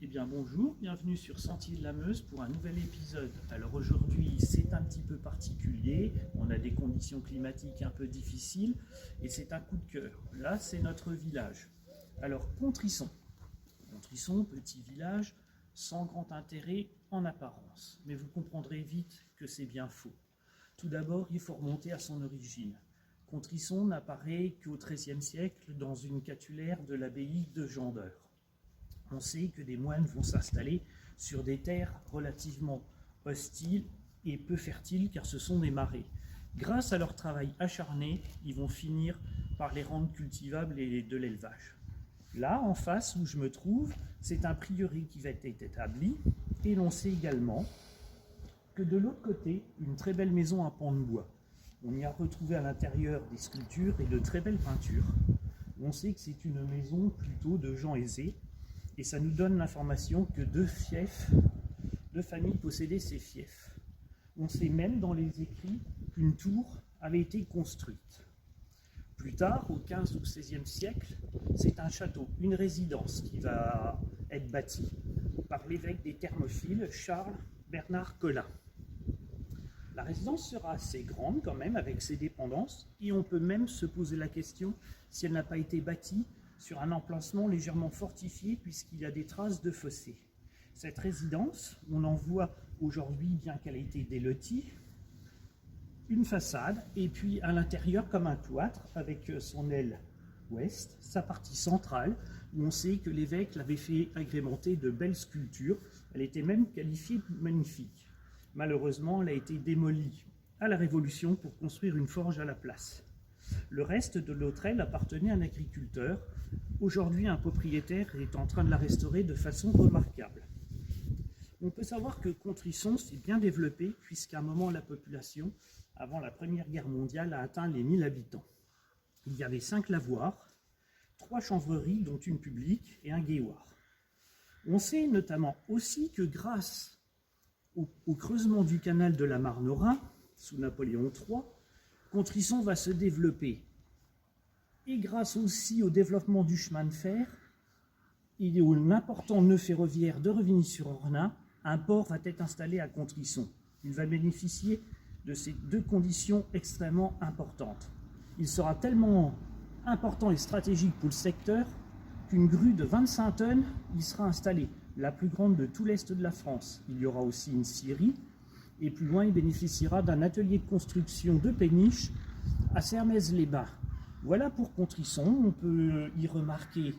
Eh bien bonjour, bienvenue sur Sentier de la Meuse pour un nouvel épisode. Alors aujourd'hui c'est un petit peu particulier, on a des conditions climatiques un peu difficiles et c'est un coup de cœur. Là c'est notre village. Alors Contrisson, petit village sans grand intérêt en apparence, mais vous comprendrez vite que c'est bien faux. Tout d'abord il faut remonter à son origine. Contrisson n'apparaît qu'au XIIIe siècle dans une catulaire de l'abbaye de Jandeur. On sait que des moines vont s'installer sur des terres relativement hostiles et peu fertiles car ce sont des marais. Grâce à leur travail acharné, ils vont finir par les rendre cultivables et de l'élevage. Là, en face où je me trouve, c'est un prieuré qui va être établi et l'on sait également que de l'autre côté, une très belle maison à pans de bois. On y a retrouvé à l'intérieur des sculptures et de très belles peintures. On sait que c'est une maison plutôt de gens aisés. Et ça nous donne l'information que deux familles possédaient ces fiefs. On sait même dans les écrits qu'une tour avait été construite. Plus tard, au XVe ou XVIe siècle, c'est un château, une résidence qui va être bâtie par l'évêque des Thermopyles, Charles Bernard Collin. La résidence sera assez grande quand même avec ses dépendances et on peut même se poser la question si elle n'a pas été bâtie sur un emplacement légèrement fortifié puisqu'il y a des traces de fossés. Cette résidence, on en voit aujourd'hui, bien qu'elle ait été délotie, une façade et puis à l'intérieur comme un cloître avec son aile ouest, sa partie centrale, où on sait que l'évêque l'avait fait agrémenter de belles sculptures. Elle était même qualifiée de magnifique. Malheureusement, elle a été démolie à la Révolution pour construire une forge à la place. Le reste de l'autre aile appartenait à un agriculteur. Aujourd'hui, un propriétaire est en train de la restaurer de façon remarquable. On peut savoir que Contrisson s'est bien développé puisqu'à un moment, la population, avant la Première Guerre mondiale, a atteint les 1000 habitants. Il y avait 5 lavoirs, 3 chanvreries, dont une publique, et un guéoir. On sait notamment aussi que grâce au creusement du canal de la Marne au Rhin, sous Napoléon III, Contrisson va se développer. Et grâce aussi au développement du chemin de fer et un important nœud ferroviaire de Revigny-sur-Ornain, un port va être installé à Contrisson. Il va bénéficier de ces deux conditions extrêmement importantes. Il sera tellement important et stratégique pour le secteur qu'une grue de 25 tonnes y sera installée, la plus grande de tout l'est de la France. Il y aura aussi une scierie. Et plus loin, il bénéficiera d'un atelier de construction de péniches à Sermaises-les-Bains. Voilà pour Contrisson. On peut y remarquer